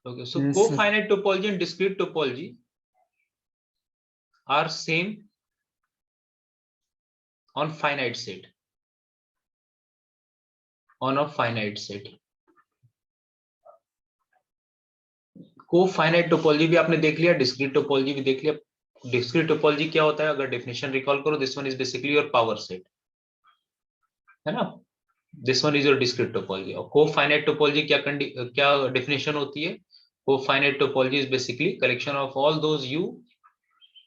Okay, so Yes, sir. cofinite topology and discrete topology are same on finite set, on a finite set. Cofinite topology भी आपने देख लिया, discrete topology भी देख लिया. Discrete topology क्या होता है, अगर डेफिनेशन रिकॉल करो, this one is basically your power set, है ना. This one is your discrete topology. और कोफाइनाइट टोपोलॉजी क्या डेफिनेशन होती है? Cofinite topology is basically collection of all those U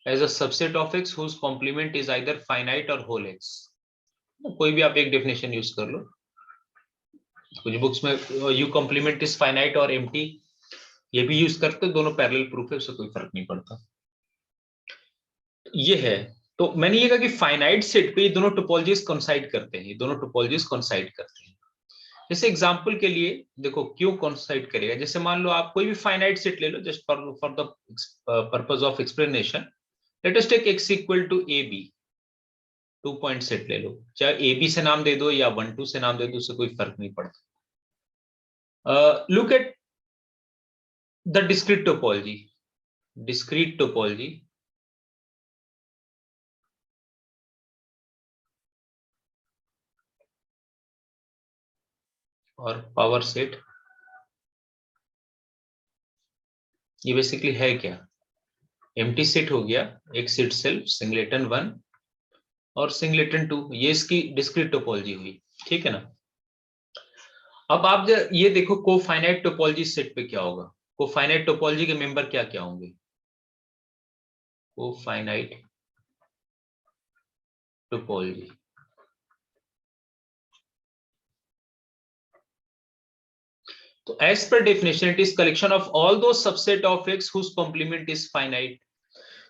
as a subset of X whose complement is either finite और whole X. कोई भी आप एक डेफिनेशन यूज कर लो, कुछ बुक्स में यू कॉम्प्लीमेंट इज फाइनाइट और एम्प्टी, ये भी यूज करते, दोनों पैरेलल प्रूफ है, उससे कोई फर्क नहीं पड़ता. ये है. तो मैंने ये कहा कि फाइनाइट सेट पे ये दोनों टोपोलॉजीज कोइंसाइड करते हैं, दोनों टोपोलॉजीज कोइंसाइड करते हैं. जैसे एग्जांपल के लिए देखो क्यों कोइंसाइड करेगा. जैसे मान लो आप कोई भी फाइनाइट सेट ले लो, just for the purpose of explanation, let us take x equal to A B. 2 point set ले लो, चाहे ए बी से नाम दे दो या 1 2 से नाम दे दो, उससे कोई फर्क नहीं पड़ता. Look at the discrete topology. Discrete topology और पावर सेट, ये बेसिकली है क्या? एम्प्टी सेट हो गया, एक्स इटसेल्फ, सिंगलेटन 1 और सिंगलेटन 2, ये इसकी डिस्क्रीट टोपोलॉजी हुई. ठीक है ना. अब आप ये देखो कोफाइनाइट टोपोलॉजी सेट पे क्या होगा. कोफाइनाइट टोपोलॉजी के मेंबर क्या क्या होंगे? कोफाइनाइट टोपोलॉजी, तो as per definition it is collection of all those subset of X whose complement is finite.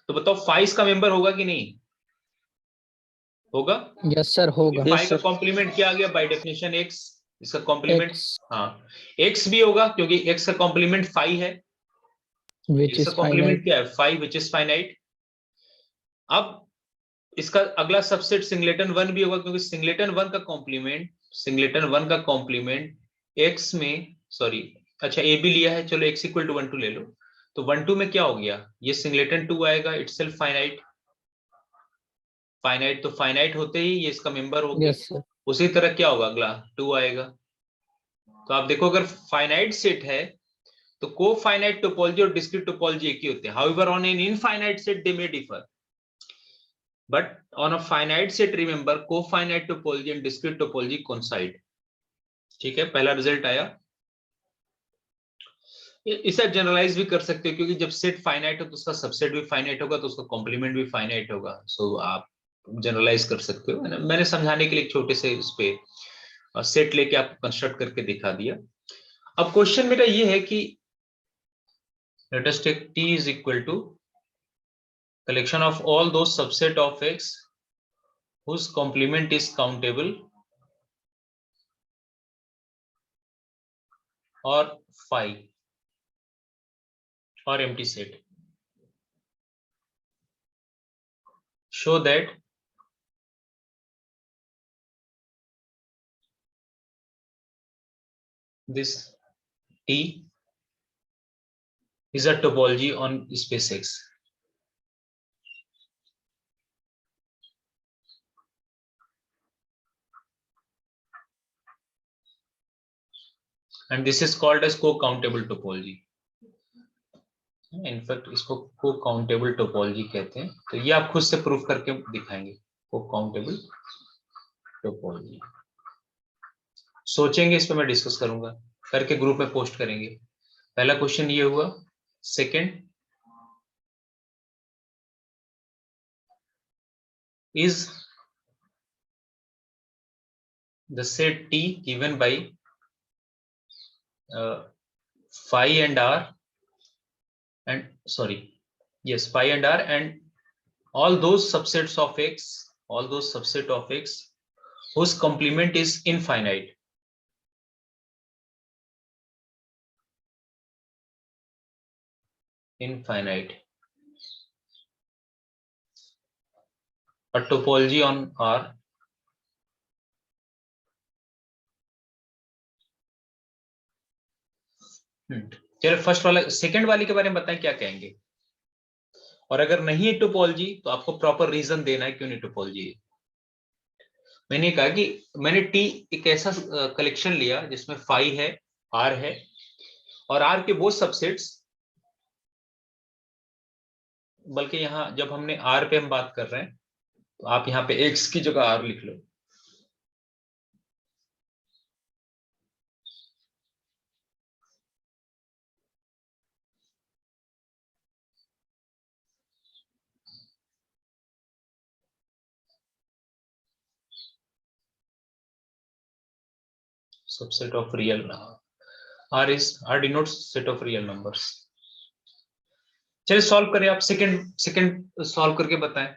तो बताओ फाइव का मेंबर होगा कि नहीं होगा? यस सर होगा. फाइव का कॉम्प्लीमेंट क्या आ गया बाय डेफिनेशन? एक्स. इसका कॉम्प्लीमेंट, हाँ, एक्स भी होगा क्योंकि एक्स का कॉम्प्लीमेंट 5 है. इसका कॉम्प्लीमेंट क्या है? 5 विच इज फाइनाइट. अब इसका अगला सबसेट सिंगलेटन 1 भी होगा क्योंकि सिंगलेटन 1 का कॉम्प्लीमेंट एक्स में, सॉरी, अच्छा ए भी लिया है, चलो एक्स इक्वल टू 1 2 ले लो. तो 1 2 में क्या हो गया? ये सिंगलेटन 2 आएगा, इटसेल्फ फाइनाइट. फाइनाइट तो फाइनाइट होते ही ये इसका मेंबर हो गया. yes, उसी तरह क्या होगा, अगला 2 आएगा. तो आप देखो अगर फाइनाइट सेट है तो को फाइनाइट टोपोलॉजी और डिस्क्रीट टोपोलॉजी एक ही होते हैं. However on an infinite set they may differ, but on a finite set remember cofinite topology and discrete topology coincide. ठीक है, पहला रिजल्ट आया. इसे जनरलाइज भी कर सकते हो क्योंकि जब सेट फाइनाइट हो तो उसका सबसेट भी फाइनाइट होगा, तो उसका कॉम्प्लीमेंट भी फाइनाइट होगा. सो आप जनरलाइज कर सकते हो. मैंने समझाने के लिए एक छोटे से इस पे सेट लेके आपको कंस्ट्रक्ट करके दिखा दिया. अब क्वेश्चन मेरा ये है कि let us take t is equal to collection of all those subset of x whose complement is countable or phi or empty set. Show that this T is a topology on space X. And this is called as co-countable topology. In fact इसको को-काउंटेबल topology कहते हैं. तो ये आप खुद से proof करके दिखाएंगे. को-काउंटेबल टोपोलॉजी सोचेंगे, इस पे मैं डिस्कस करूंगा, करके ग्रुप में पोस्ट करेंगे. पहला क्वेश्चन ये हुआ. Second is the set T given by phi and r and sorry, yes, phi and r and all those subsets of x, all those subset of x whose complement is infinite. Infinite. A topology on R चलो first वाला, second वाली के बारे में बताएं क्या कहेंगे, और अगर नहीं है टोपोलॉजी तो आपको प्रॉपर रीजन देना है क्यों नहीं टोपोलॉजी है। मैंने कहा कि मैंने टी एक ऐसा कलेक्शन लिया जिसमें फाई है, आर है, और आर के वो सबसेट्स, बल्कि यहां जब हमने आर पे हम बात कर रहे हैं तो आप यहाँ पे एक्स की जगह आर लिख लो। Subset of real, R denotes set of real numbers. चलिए सॉल्व करें, आप सेकंड सेकंड सॉल्व करके बताएं।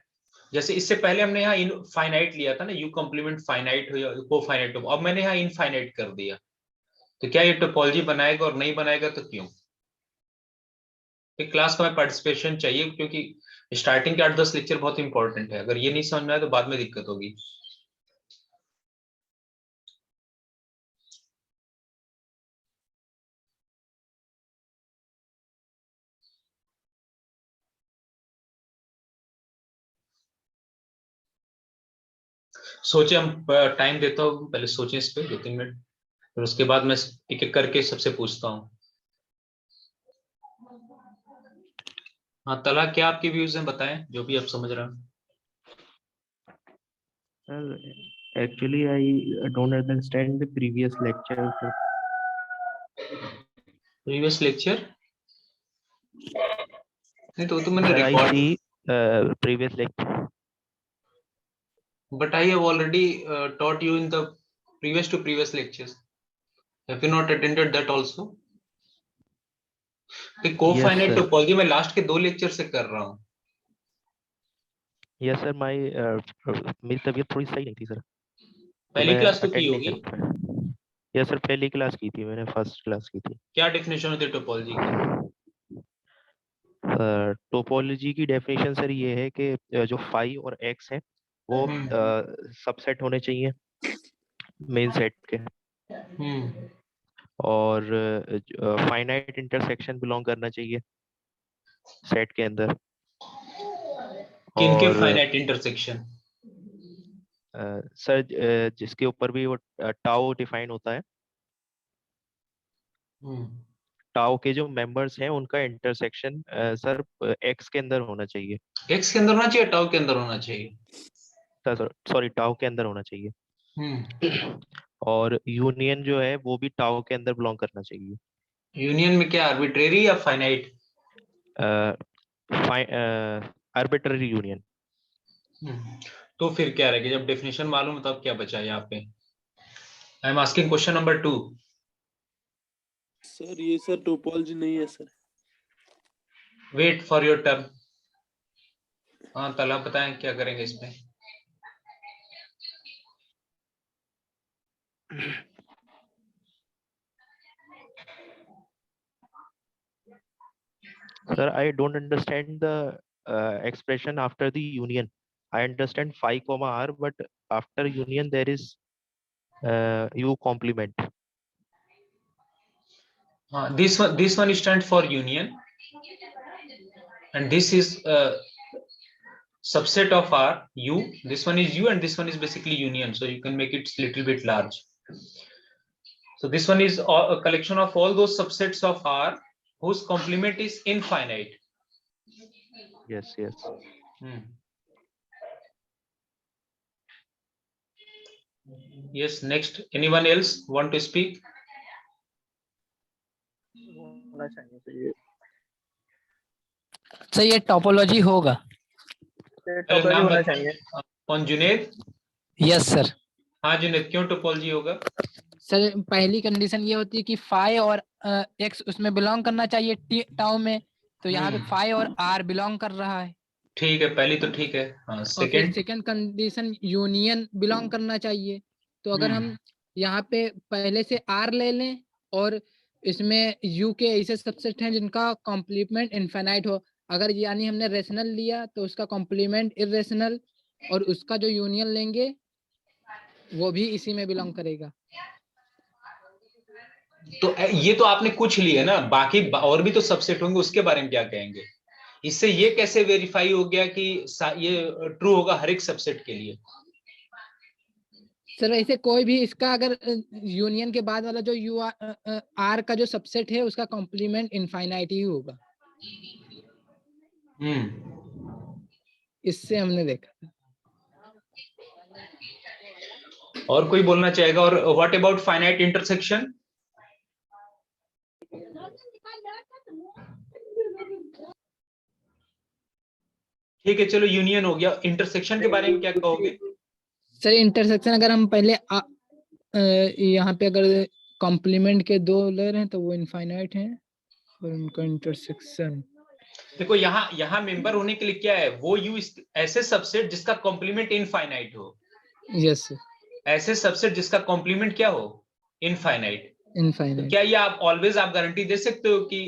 जैसे इससे पहले हमने यहाँ इनफाइनाइट लिया था ना, यू कॉम्प्लीमेंट फाइनाइट हो या कोफाइनाइट हो, अब मैंने यहाँ इनफाइनाइट कर दिया, तो क्या ये टोपोलॉजी बनाएगा, और नहीं बनाएगा तो क्यों। क्लास का में पार्टिसिपेशन चाहिए, क्योंकि स्टार्टिंग के 8-10 लेक्चर बहुत इंपॉर्टेंट है, अगर ये नहीं समझ में आए तो बाद में दिक्कत होगी। सोचे, हम टाइम देता हूँ, पहले सोचें इस पे 2-3 मिनट, फिर उसके बाद मैं एक एक करके सबसे पूछता हूँ। हाँ तला, क्या आपके व्यूज हैं, बताएं जो भी आप समझ रहे हैं। Sir, actually, I don't understand the previous lecture. Sir. Previous lecture नहीं तो मैंने Sir, I record, see previous lecture. but I have already taught you in the previous to previous lectures. Have you not attended that also? Yes, कोफाइनाइट sir. Topology मैं last के 2 lecture से कर रहा हूँ। Yes, sir. मेरी तबीयत थोड़ी सही नहीं थी सर, तो पहली मैं क्लास तो की अटेंड नहीं होगी। कर पाया। यस सर, पहली क्लास की थी मैंने, फर्स्ट क्लास की थी। क्या डेफिनेशन होती है टोपोलॉजी की। टोपोलॉजी की डेफिनेशन सर ये है कि जो फाई और एक्स है वो सबसेट होने चाहिए मेन सेट के, और फाइनाइट इंटरसेक्शन बिलोंग करना चाहिए सेट के अंदर। किनके और फाइनाइट इंटरसेक्शन। सर जिसके ऊपर भी वो टाउ डिफाइन होता है, टाउ के जो मेंबर्स हैं उनका इंटरसेक्शन सर एक्स के अंदर होना चाहिए। एक्स के अंदर होना चाहिए, टाउ के अंदर होना चाहिए। सर सॉरी, टाउ के अंदर होना चाहिए। और यूनियन जो है वो भी टाउ के अंदर बिलोंग करना चाहिए। यूनियन में क्या आर्बिट्रेरी या फाइनाइट। Arbitrary union. तो फिर क्या रहेगा, जब डेफिनेशन मालूम है तब क्या बचा यहाँ पे। I am asking question number 2। Sir ये सर टोपोलॉजी नहीं है sir. Wait for your turn. हाँ तला, बताएं क्या करेंगे इसमें। Sir, I don't understand the expression after the union. I understand phi comma r, but after union there is u complement. This one stands for union, and this is subset of R, U. This one is U, and this one is basically union. So you can make it little bit large. So this one is a collection of all those subsets of R whose complement is infinite. Yes, yes. Yes, next. Anyone else want to speak? होना चाहिए sir, ये topology होगा। Topology होना चाहिए। कौन, Junaid? Yes sir. हाँ जुनेद, क्यों topology होगा? सर पहली कंडीशन ये होती है कि फाई और एक्स उसमें बिलोंग करना चाहिए टाउ में, तो यहाँ पे फाई और आर बिलोंग कर रहा है। ठीक है, पहली तो ठीक है। हाँ, और फिर सेकंड कंडीशन यूनियन बिलोंग करना चाहिए। तो अगर हम यहाँ पे पहले से आर ले लें और इसमें यू के ऐसे सबसेट हैं जिनका कॉम्प्लीमेंट इनफाइनाइट हो, अगर यानी हमने रेशनल लिया तो उसका कॉम्प्लीमेंट इरेशनल, और उसका जो यूनियन लेंगे वो भी इसी में बिलोंग करेगा। तो ये तो आपने कुछ लिए ना, बाकी और भी तो सबसेट होंगे, उसके बारे में क्या कहेंगे? इससे ये कैसे वेरीफाई हो गया कि ये ट्रू होगा हर एक सबसेट के लिए? सर ऐसे कोई भी इसका अगर यूनियन के बाद वाला जो यू आर का जो सबसेट है उसका कॉम्प्लीमेंट इनफाइनाइट ही होगा, इससे हमने देखा। और कोई बोलना चाहेगा? और व्हाट अबाउट फाइनाइट इंटरसेक्शन? ठीक है, चलो यूनियन हो गया, इंटरसेक्शन के बारे में क्या कहोगे? सर इंटरसेक्शन अगर हम पहले यहाँ पे अगर कॉम्प्लीमेंट के दो ले रहे हैं तो वो इनफाइनाइट हैं, और उनका इंटरसेक्शन देखो यहाँ मेंबर होने के लिए क्या है, वो यू ऐसे सबसेट जिसका कॉम्प्लीमेंट इनफाइनाइट हो, यस ऐसे सबसेट जिसका कॉम्प्लीमेंट क्या हो, इनफाइनाइट। तो इनफाइनाइट। क्या ये आप ऑलवेज आप गारंटी दे सकते हो कि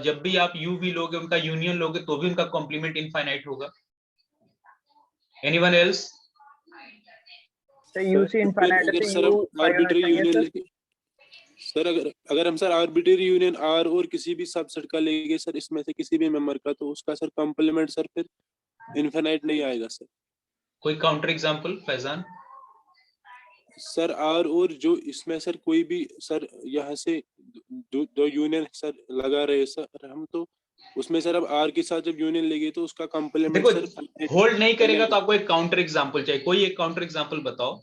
जब भी आप यू वी लोगे, उनका यूनियन लोगे, तो भी उनका कॉम्प्लीमेंट इनफाइनाइट होगा? Anyone else? तो यूसी इनफाइनाइट है अगर तो सर यू हम फाइव होना आर्बिट्री चाहिए यूनियन सर। लेके, सर अगर हम सर आर्बिट्री यूनियन आर और किसी भी सबसेट का लेंगे सर, इसमें से किसी भी मेंबर का, तो उसका सर कॉम्प्लीमेंट सर फिर इनफिनाइट नहीं आएगा सर। कोई counter example Faizan? Sir R और जो इसमें सर कोई भी सर यहाँ से दो यूनियन सर लगा रहे सर हम, तो उसमें सर अब आर के साथ जब यूनियन लेंगे तो उसका कॉम्प्लीमेंट देखो सर होल्ड नहीं करेगा तो आपको एक काउंटर एग्जांपल चाहिए, कोई एक काउंटर एग्जांपल बताओ।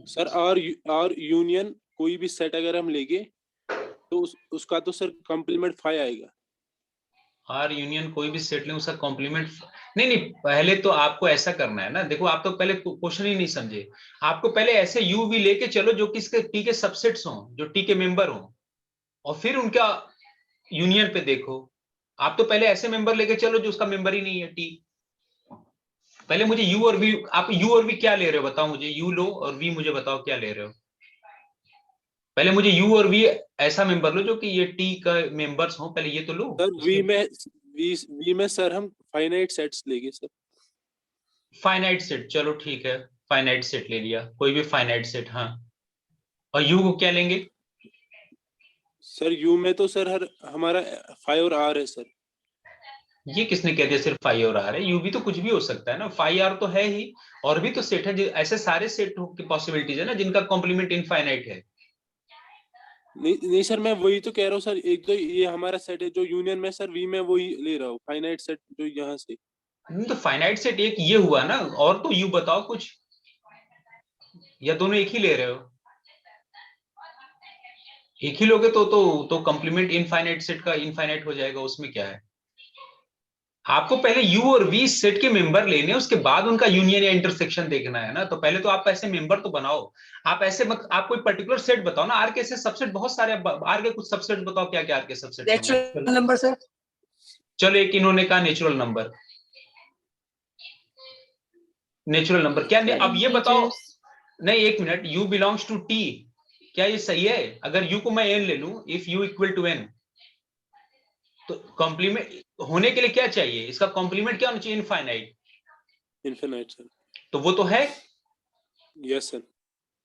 सर आर यूनियन कोई भी सेट अगर हम लेंगे तो उसका तो सर कॉम्प्लीमेंट 5 आएगा। आर यूनियन कोई भी सेट लें, उसका कॉम्प्लीमेंट नहीं, पहले तो आपको ऐसा करना है ना। देखो आप तो पहले क्वेश्चन ही नहीं समझे। आपको पहले ऐसे यू वी लेके चलो जो किसके टी के सबसेट्स हों, जो टी के मेंबर हों, और फिर उनका यूनियन पे देखो। आप तो पहले ऐसे मेंबर लेके चलो जो उसका मेंबर ही नहीं है टी। पहले मुझे यू और वी, आप यू और वी क्या ले रहे हो बताओ मुझे, यू लो और वी मुझे बताओ क्या ले रहे हो। पहले मुझे यू और वी ऐसा मेंबर लो जो कि ये टी का मेंबर्स हो, पहले ये तो लो। सर वी में सर हम फाइनाइट सेट्स लेंगे सर। फाइनाइट सेट, चलो ठीक है, फाइनाइट सेट ले लिया, कोई भी फाइनाइट सेट। हाँ, और यू को क्या लेंगे? सर यू में तो सर हर हमारा 5 और आर है सर। ये किसने कह दिया सिर्फ फाइव और आर है? यू भी तो कुछ भी हो सकता है ना, फाइव आर तो है ही, और भी तो सेट है ऐसे सारे सेट की पॉसिबिलिटीज है ना जिनका कॉम्प्लीमेंट इनफाइनाइट है। नहीं सर, मैं वही तो कह रहा हूँ सर, एक तो ये हमारा सेट है जो यूनियन में सर वी में वही ले रहा हूँ फाइनाइट सेट जो यहाँ से। तो फाइनाइट सेट एक ये हुआ ना, और तो यू बताओ कुछ, या दोनों एक ही ले रहे हो? एक ही लोगे तो कॉम्प्लीमेंट इनफाइनाइट सेट का इनफाइनाइट हो जाएगा, उसमें क्या है। आपको पहले यू और वी सेट के मेंबर लेने, उसके बाद उनका यूनियन या इंटरसेक्शन देखना है ना। तो पहले तो आप ऐसे मेंबर तो बनाओ। आप ऐसे आप कोई पर्टिकुलर सेट बताओ ना। आर के ऐसे सबसेट बहुत सारे, आर के कुछ सबसेट बताओ, क्या क्या आर के सबसेट नेचुरल नंबर सर। चलो एक इन्होंने कहा नेचुरल नंबर, नेचुरल नंबर क्या अब ये बताओ। नहीं एक minute, U belongs to T, क्या ये सही है? अगर यू को मैं एन ले लूं, if U equal to N, तो कॉम्प्लीमेंट होने के लिए क्या चाहिए? इसका कॉम्प्लीमेंट क्या होना चाहिए? इनफाइनाइट। Infinite sir. तो वो तो है, yes sir.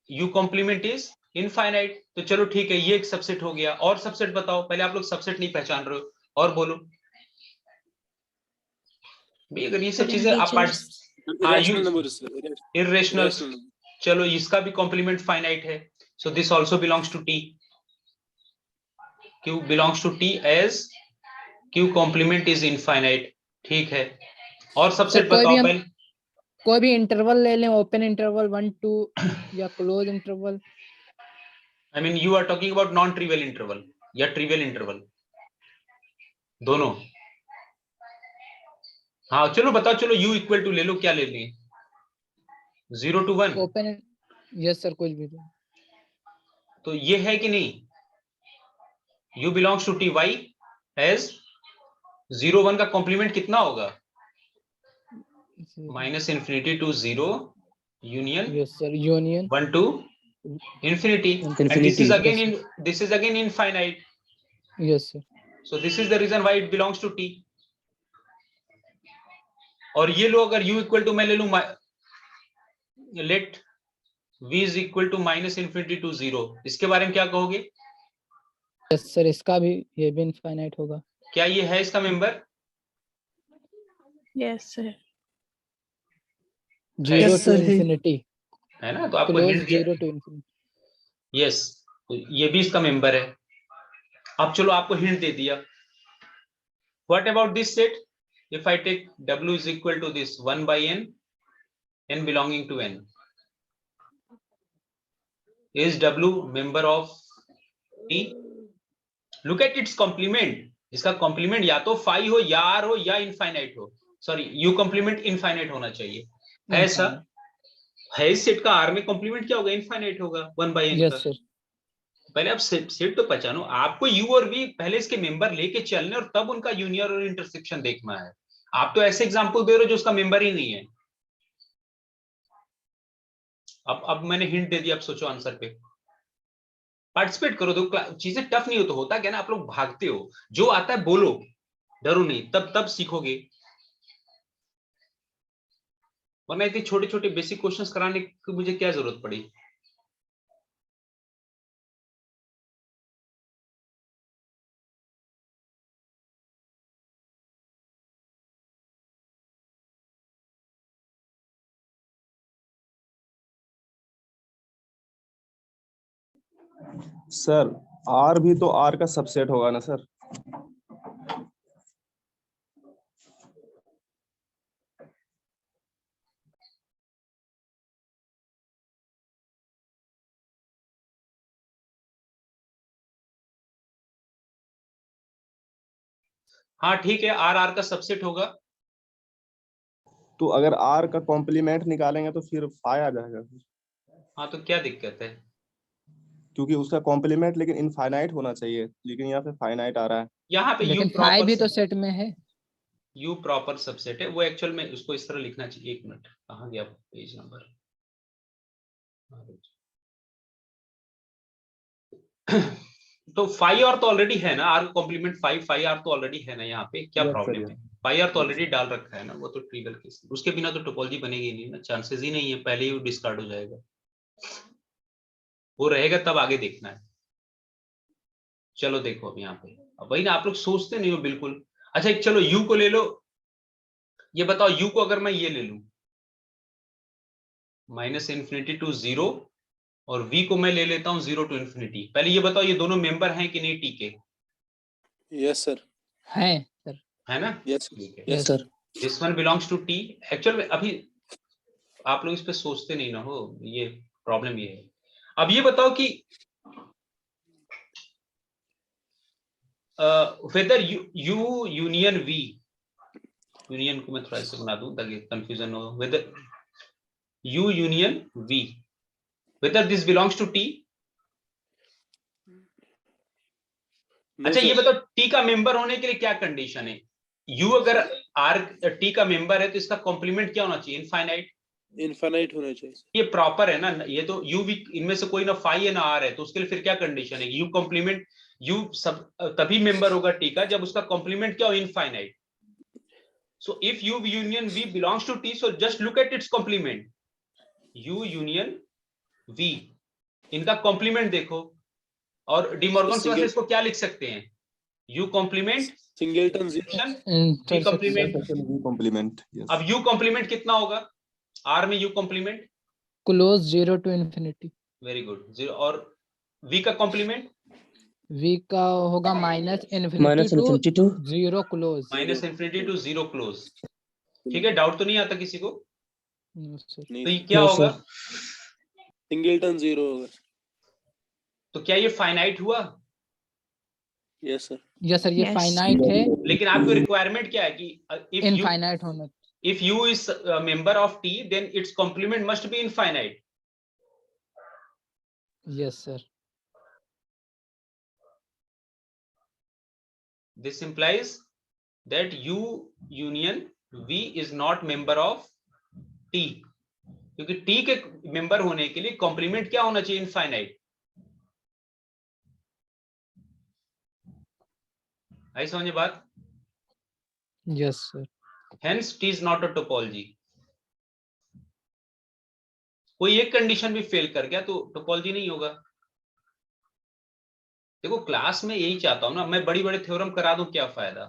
U complement is infinite. तो चलो ठीक है, ये एक सबसेट हो गया। और सबसेट बताओ, पहले आप लोग सबसेट नहीं पहचान रहे हो, और बोलो भाई। अगर ये सब चीजें आप इरेशनल नंबर सर। इरेशनल, चलो इसका भी कॉम्प्लीमेंट फाइनाइट है। So this also belongs to T. Q belongs to T as Q complement is infinite. ठीक है, और सबसेट बताओ पहले। कोई भी इंटरवल ले लें, ओपन इंटरवल 1 2 या close interval. I mean you are talking about non trivial interval या ट्रिवियल इंटरवल, दोनों? हाँ चलो बताओ, चलो यू इक्वल टू ले लो, क्या ले लें? 0 to 1? ओपन, यस सर, कुछ भी तो। तो ये है कि नहीं? u belongs to T why as 0 1 का कॉम्प्लीमेंट कितना होगा? Minus infinity to 0 union yes sir, union 1 to infinity, and this is again infinite. Yes sir. So this is the reason why it belongs to t. और ये लो, अगर u equal to मैं ले लू late v is equal to minus infinity to 0, इसके बारे में क्या कहोगे? यस सर, इसका भी ये भी इनफाइनाइट होगा। क्या ये है इसका मेंबर? Yes, sir. 0 Yes, two sir, है। इंफिनिटी, है ना, तो आपको क्लोज हिंट दिया। 0 टू इंफिनिटी। यस, तो ये भी इसका मेंबर है। अब चलो आपको हिंट दे दिया। What about this set? If I take w is equal to this 1 by n, n belonging to n, is w member of t? Look at its complement. इसका कॉम्प्लीमेंट या तो फाई हो या आर हो या infinite हो, sorry you compliment infinite होना चाहिए। है ऐसा? है इस सेट का आर में कॉम्प्लीमेंट क्या होगा? इनफाइनाइट होगा 1 by n यस का। सर, पहले आप सेट तो पहचानो, आपको यू और वी पहले इसके मेंबर लेके चलने और तब उनका यूनियन और इंटरसेक्शन देखना है। आप तो ऐसे एग्जांपल दे रहे हो जो उसका मेंबर ही नहीं है। अब मैंने हिंट दे दिया, अब सोचो आंसर पे, पार्टिसिपेट करो। तो चीजें टफ नहीं हो तो होता क्या ना, आप लोग भागते हो, जो आता है बोलो, डरो नहीं, तब सीखोगे। वरना इतने छोटे छोटे बेसिक क्वेश्चंस कराने की मुझे क्या जरूरत पड़ी? सर आर भी तो आर का सबसेट होगा ना सर? हाँ ठीक है, आर आर का सबसेट होगा। तो अगर आर का कॉम्प्लीमेंट निकालेंगे तो फिर फाई आ जाएगा, हाँ तो क्या दिक्कत है? क्योंकि उसका कॉम्प्लीमेंट लेकिन इनफाइनाइट होना चाहिए, लेकिन यहाँ पे फाइनाइट आ रहा है। यहाँ पे लेकिन फाई भी तो सेट में है। यू प्रॉपर सबसेट है, वो एक्चुअल में उसको इस तरह लिखना चाहिए। एक मिनट, कहाँ गया पेज नंबर? तो फाइव आर तो ऑलरेडी है ना, आर कॉम्प्लीमेंट फाइव आर तो ऑलरेडी है ना, यहाँ पे क्या Yes, sir, प्रॉब्लम yes. है? फाइव आर तो ऑलरेडी डाल रखा है ना, वो तो ट्रिवियल केस, उसके बिना तो टोपोलॉजी बनेगी नहीं ना, चांसेस ही नहीं है, पहले ही डिस्कार्ड हो जाएगा। वो रहेगा तब आगे देखना है। चलो देखो अब यहाँ पे, अब वही ना, आप लोग सोचते नहीं हो बिल्कुल। अच्छा एक चलो यू को ले लो, ये बताओ यू को अगर मैं ये ले लूं माइनस इन्फिनिटी टू 0 और v को मैं ले लेता हूं 0 टू इन्फिनिटी, पहले ये बताओ ये दोनों मेंबर हैं कि नहीं टी के? यस सर, है सर, है ना? यस ठीक है, yes sir. This one belongs to T. Actual में अभी आप लोग इस पे सोचते नहीं ना हो, ये प्रॉब्लम ये है। अब ये बताओ कि whether U union V, union को मैं थोड़ा ऐसे बना दूं ताकि कंफ्यूजन हो, whether U union V, whether this belongs to T. अच्छा ये बताओ टी का मेंबर होने के लिए क्या कंडीशन है? यू अगर आर टी का मेंबर है तो इसका कॉम्प्लीमेंट क्या होना चाहिए? इनफाइनाइट। इनफाइनाइट होना चाहिए। ये प्रॉपर है ना, ये तो यू भी इनमें से कोई ना फाई है ना आर है, तो उसके लिए फिर क्या कंडीशन है? यू कॉम्प्लीमेंट, यू सब तभी मेंबर होगा टी का जब उसका कॉम्प्लीमेंट क्या हो? Infinite. So if U union V belongs to T, so just look at its complement, U union V, इनका कॉम्प्लीमेंट देखो, और डिमॉर्गन से इसको क्या लिख सकते हैं? U complement singleton V complement. V complement, yes. अब यू कॉम्प्लीमेंट कितना होगा आर में? U complement close 0 to infinity. Very good, 0। और वी का कॉम्प्लीमेंट? वी का होगा minus infinity to 0 close. Minus infinity to 0 close. ठीक है, डाउट तो नहीं आता किसी को? तो ये क्या होगा? सिंगलटन 0 होगा। तो क्या ये फाइनाइट हुआ? Yes sir. यस सर, ये Yes. फाइनाइट है, लेकिन आपकी रिक्वायरमेंट क्या है कि इफ यू इनफाइनाइट होना। if u is a member of t, then its complement must be infinite. Yes sir, This implies that u union v is not member of t, क्योंकि t के member होने के लिए complement क्या होना चाहिए? Infinite. आई समझे बात? Yes sir. Hence t is not a topology. कोई एक कंडीशन भी फेल कर गया तो टोपोलॉजी नहीं होगा। देखो क्लास में यही चाहता हूं ना, मैं बड़ी बड़े थ्योरम करा दूं क्या फायदा।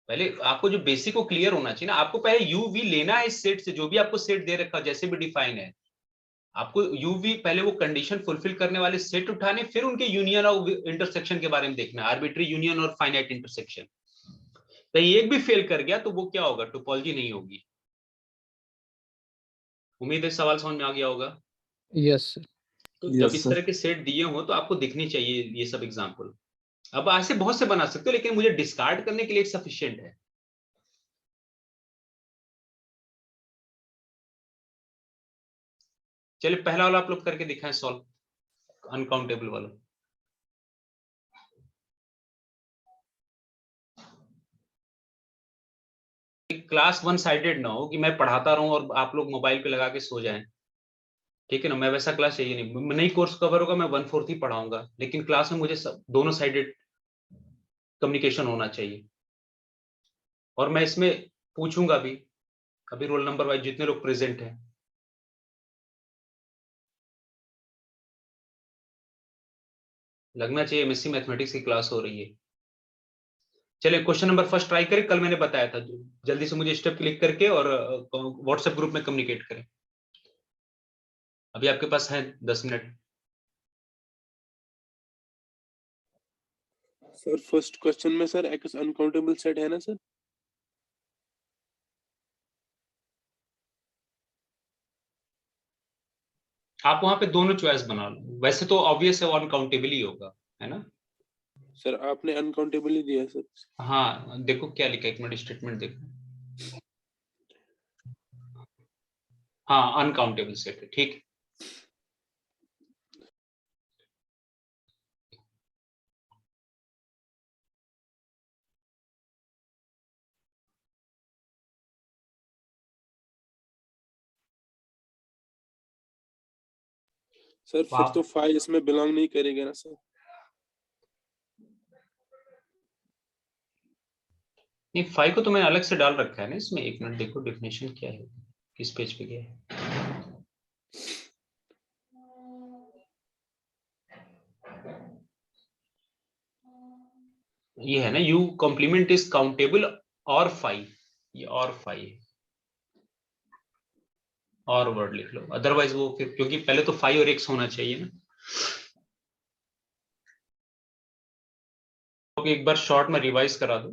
पहले आपको जो बेसिक को क्लियर होना चाहिए ना, आपको पहले यू वी लेना है इस सेट से, जो भी आपको सेट दे रखा जैसे भी डिफाइन है, आपको यू वी पहले वो कंडीशन फुलफिल करने वाले सेट उठाने, फिर उनके यूनियन और इंटरसेक्शन के बारे में देखना, आर्बिट्री यूनियन और फाइनाइट इंटरसेक्शन। कहीं एक भी फेल कर गया तो वो क्या होगा, टोपोलॉजी नहीं होगी। उम्मीद है सवाल समझ में आ गया होगा। Yes sir. तो जब इस तरह के सेट दिए हो तो आपको दिखनी चाहिए ये सब एग्जांपल। अब ऐसे बहुत से बना सकते हो, लेकिन मुझे डिस्कार्ड करने के लिए सफिशिएंट है। चलिए पहला वाला आप लोग करके दिखाएं सॉल्व, अनकाउंटेबल वाला। क्लास वन साइडेड ना हो कि मैं पढ़ाता रहूं और आप लोग मोबाइल पे लगा के सो जाएं, ठीक है ना। मैं वैसा क्लास चाहिए नहीं कोर्स कवर होगा, मैं 1/4 ही पढ़ाऊंगा, लेकिन क्लास में मुझे दोनों साइडेड कम्युनिकेशन होना चाहिए। और मैं इसमें पूछूंगा भी, अभी रोल नंबर वाइज जितने लोग प्रेजेंट हैं। लगना चाहिए एमएससी मैथमेटिक्स की क्लास हो रही है। चलिए क्वेश्चन नंबर फर्स्ट ट्राई करें, कल मैंने बताया था, जल्दी से मुझे स्टेप क्लिक करके और व्हाट्सएप ग्रुप में कम्युनिकेट करें। अभी आपके पास है 10 मिनट। सर फर्स्ट क्वेश्चन में सर एक्स अनकाउंटेबल सेट है ना सर? आप वहां पे दोनों चॉइस बना लो, वैसे तो ऑब्वियस है अनकाउंटेबल ही होगा, है ना। सर आपने अनकाउंटेबल ही दिया सर। हाँ देखो क्या लिखा है, एक मिनट स्टेटमेंट देखो। हाँ अनकाउंटेबल सेट है, ठीक है। सर फिर तो फाइव इसमें बिलोंग नहीं करेगा ना सर? नहीं 5 को तो मैंने अलग से डाल रखा है ना इसमें। एक मिनट देखो डेफिनेशन क्या है, किस पेज पे गया है। ये है ना, यू कॉम्प्लीमेंट इज काउंटेबल और 5, ये और 5 और वर्ड लिख लो, अदरवाइज वो फिर, क्योंकि पहले तो 5 और x होना चाहिए ना। एक बार शॉर्ट में रिवाइज करा दो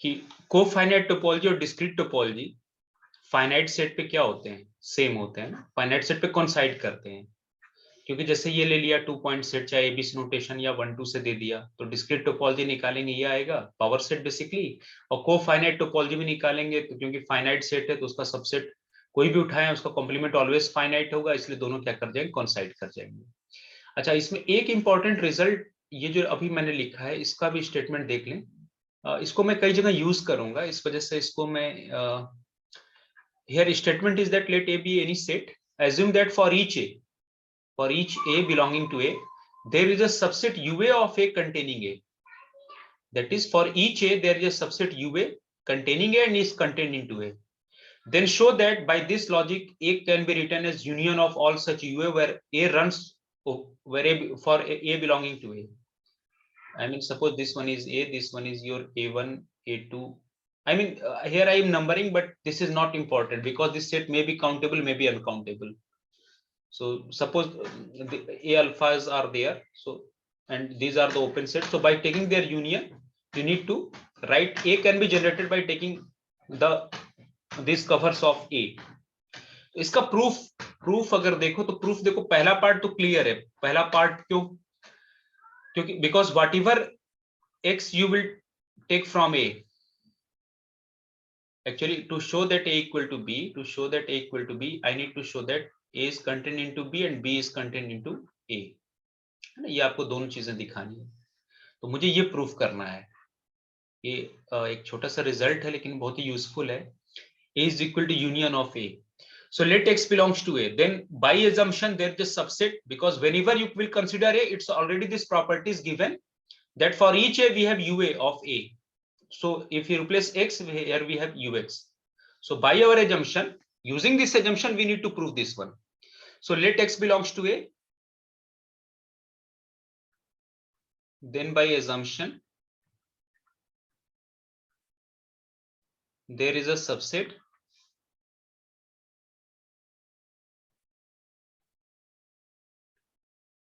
कि कोफाइनाइट टोपोलॉजी और डिस्क्रीट टोपोलॉजी फाइनाइट सेट पे क्या होते हैं, सेम होते हैं ना। फाइनाइट सेट पे कोइंसाइड करते हैं, क्योंकि जैसे ये ले लिया 2 पॉइंट सेट, चाहे एबीसी नोटेशन या 1-2 से दे दिया, तो डिस्क्रीट टोपोलॉजी निकालेंगे ये आएगा पावर सेट बेसिकली। और कोफाइनाइट टोपोलॉजी भी निकालेंगे तो क्योंकि फाइनाइट सेट है तो उसका सबसेट कोई भी उठाए उसका कॉम्प्लीमेंट ऑलवेज फाइनाइट होगा, इसलिए दोनों क्या कर जाएंगे, कोइंसाइड कर जाएंगे। अच्छा इसमें एक इंपॉर्टेंट रिजल्ट, ये जो अभी मैंने लिखा है इसका भी स्टेटमेंट देख लें। इसको मैं कई जगह यूज करूंगा, इस वजह से इसको मैं here statement is that let A be any set, assume that for each A belonging to A there is a subset UA of A containing A. That is for each A there is a subset UA containing A and is contained into A. Then show that by this logic A can be written as union of all such UA where A runs where A for A belonging to A. I mean suppose this one is A, this one is your A1, A2. I mean here I am numbering, but this is not important because this set may be countable, may be uncountable. So suppose the A alphas are there, so and these are the open sets. So by taking their union, you need to write A can be generated by taking these covers of A. इसका proof अगर देखो तो proof देखो, पहला part तो clear है। पहला part क्योंकि because whatever x you will take from A, actually to show that A equal to B, I need to show that A is contained into B and B is contained into A, है ना। ये आपको दोनों चीजें दिखानी है, तो मुझे ये प्रूफ करना है। ये एक छोटा सा रिजल्ट है लेकिन बहुत ही यूजफुल है। A is equal to union of A. So let x belongs to A. Then by assumption there is a subset, because whenever you will consider A, it's already this property is given that for each A we have UA of A. So if you replace x, here we have ux. So by our assumption, using this assumption, we need to prove this one. So let X belongs to A. Then by assumption, there is a subset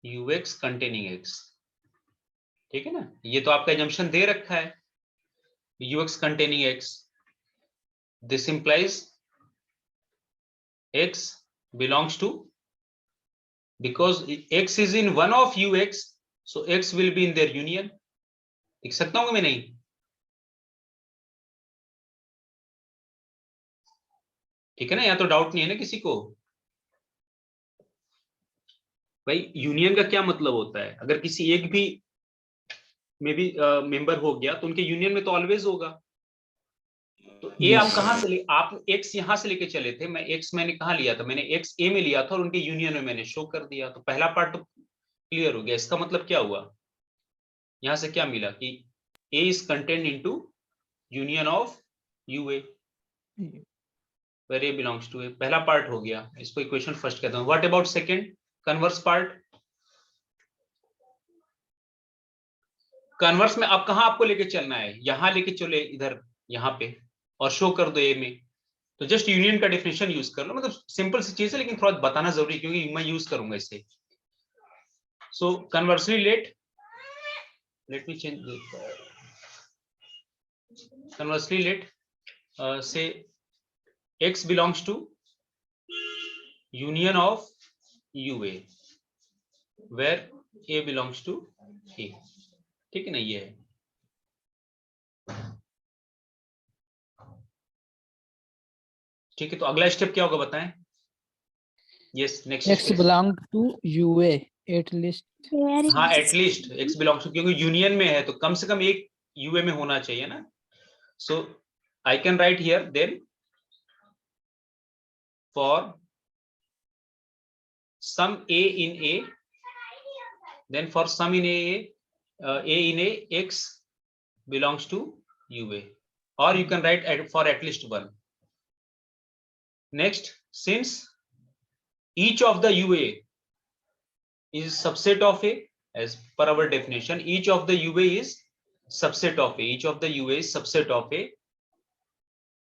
Ux containing X. ठीक है ना, ये तो आपका assumption दे रखा है Ux containing X. This implies X belongs to, because X is in one of Ux, so X will be in their union. लिख सकता हूँ मैं? नहीं, ठीक है ना, यहाँ तो डाउट नहीं है ना किसी को? भाई यूनियन का क्या मतलब होता है? अगर किसी एक भी में भी मेंबर हो गया तो उनके यूनियन में तो ऑलवेज होगा। तो ए आप कहां से आप एक्स यहां से लेके चले थे, मैं एक्स मैंने कहा लिया था, मैंने एक्स ए में लिया था और उनके यूनियन में मैंने शो कर दिया, तो पहला पार्ट तो क्लियर हो गया। इसका मतलब क्या हुआ, यहां से क्या मिला कि A is content into union of U A where A belongs to A. पहला पार्ट हो गया, इसको इक्वेशन फर्स्ट कहता हूं। What about second, converse part? Converse में अब कहां आपको लेके चलना है, यहां लेके चले इधर यहां पे और शो कर दो ए में। तो जस्ट यूनियन का डेफिनेशन यूज कर लो, मतलब सिंपल सी चीज है लेकिन थोड़ा बताना जरूरी है क्योंकि मैं यूज करूंगा इसे। So conversely let me change, conversely let say x belongs to union of ua where a belongs to a। ठीक है ना, ये है। ठीक है, तो अगला स्टेप क्या होगा बताएं? Yes, next X belong to UA at least। हाँ, एटलीस्ट x belongs to, क्योंकि यूनियन में है तो कम से कम एक यूए में होना चाहिए ना। So I can write here then for some a in a, then for some in a in a x belongs to ua, or you can write for at least one. Next, since each of the ua is subset of a, as per our definition, each of the ua is subset of a, each of the ua is subset of a.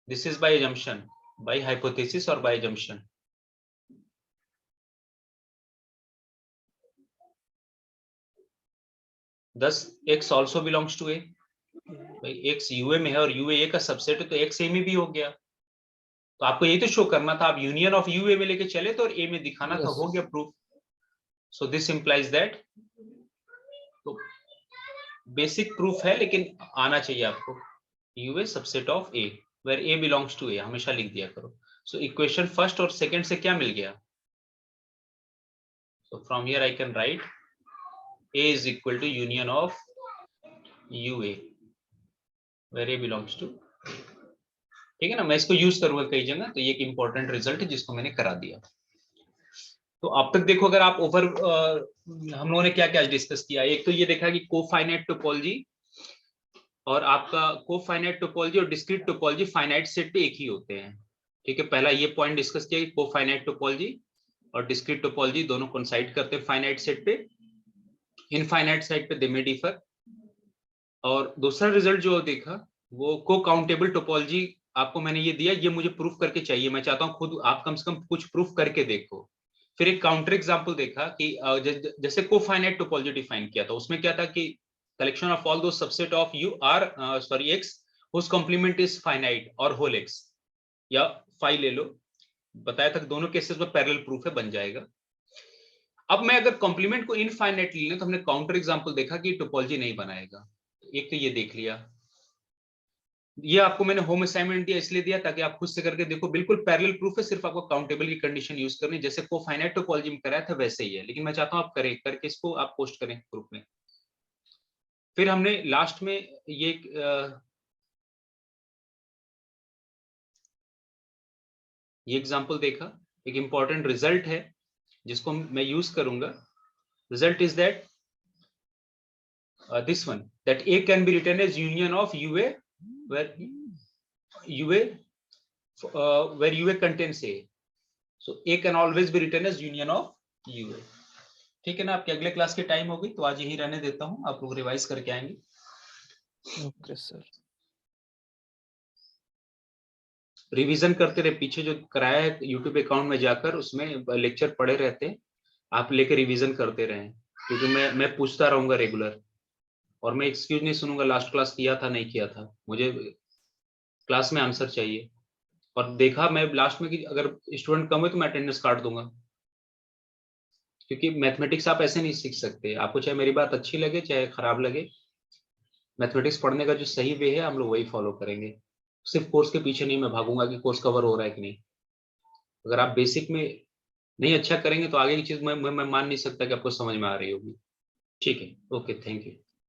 This is by assumption, by hypothesis or by assumption. Thus x also belongs to a। भाई x ua में है और ua a का subset है तो x a में भी हो गया। तो आपको ये तो शो करना था, आप यूनियन ऑफ ua में लेके चले तो और a में दिखाना था, हो गया proof. So this implies that, तो बेसिक प्रूफ है लेकिन आना चाहिए आपको, ua subset of a where a belongs to a, हमेशा लिख दिया करो। सो इक्वेशन फर्स्ट और सेकंड से क्या मिल गया? So from here I can write a is equal to union of ua where a belongs to, ठीक है ना। मैं इसको यूज करूंगा कई जगह, तो ये एक इंपॉर्टेंट रिजल्ट है जिसको मैंने करा दिया। तो अब तक देखो, अगर आप ओवर हम लोगों ने क्या क्या डिस्कस किया, एक तो ये देखा कि कोफाइनाइट टोपोलॉजी और आपका कोफाइनाइट टोपोलॉजी और डिस्क्रीट टोपोलॉजी फाइनाइट सेट पे एक ही होते हैं। ठीक है, पहला ये पॉइंट डिस्कस किया कि कोफाइनाइट टोपोलॉजी और डिस्क्रीट टोपोलॉजी दोनों कोइंसाइड करते हैं फाइनाइट सेट पे, इनफाइनाइट सेट पे दे मे डिफर। और दूसरा रिजल्ट जो देखा वो को काउंटेबल टोपोलॉजी आपको मैंने ये दिया, ये मुझे प्रूफ करके चाहिए, मैं चाहता हूं खुद आप कम से कम कुछ प्रूफ करके देखो। फिर एक काउंटर एग्जांपल देखा कि जैसे कोफाइनाइट टोपोलॉजी डिफाइन किया था, उसमें क्या था कि collection of all those subset of U R sorry X whose complement is finite और होल एक्स, या फाइ ले लो, बताया था कि दोनों केसेस में पैरेलल प्रूफ है, बन जाएगा। अब मैं अगर कॉम्प्लीमेंट को इनफाइनाइट ले लें तो हमने काउंटर एग्जांपल देखा कि टोपोलॉजी नहीं बनाएगा। एक तो ये देख लिया, ये आपको मैंने होम असाइनमेंट दिया इसलिए दिया ताकि आप खुद से करके देखो, बिल्कुल पैरेलल प्रूफ है, सिर्फ आपको काउंटेबल की कंडीशन यूज करनी, जैसे कोफाइनाइट टोपोलॉजी में कराया था वैसे ही है, लेकिन मैं चाहता हूं आप करें, करके इसको आप पोस्ट करें ग्रुप में। फिर हमने लास्ट में ये एग्जांपल देखा, एक इंपॉर्टेंट रिजल्ट है जिसको मैं यूज करूंगा। Result is that this one, that A can be written as union of UA where UA contains A. So A can always be written as union of UA. ठीक है ना, आपके अगले class की टाइम हो गई तो आज यही रहने देता हूँ, आप लोग रिवाइज करके आएंगे। Okay sir. रिवीजन करते रहे, पीछे जो कराया है यूट्यूब अकाउंट में जाकर उसमें लेक्चर पड़े रहते हैं, आप लेकर रिवीजन करते रहें, क्योंकि मैं पूछता रहूंगा रेगुलर, और मैं एक्सक्यूज नहीं सुनूंगा लास्ट क्लास किया था नहीं किया था, मुझे क्लास में आंसर चाहिए। और देखा मैं लास्ट में कि अगर स्टूडेंट कम हुए तो मैं अटेंडेंस काट दूंगा, क्योंकि मैथमेटिक्स आप ऐसे नहीं सीख सकते, आपको चाहे मेरी बात अच्छी लगे चाहे खराब लगे, मैथमेटिक्स पढ़ने का जो सही वे है हम लोग वही फॉलो करेंगे। सिर्फ कोर्स के पीछे नहीं मैं भागूंगा कि कोर्स कवर हो रहा है कि नहीं। अगर आप बेसिक में नहीं अच्छा करेंगे तो आगे की चीज मैं मान नहीं सकता कि आपको समझ में आ रही होगी। ठीक है, ओके, थैंक यू।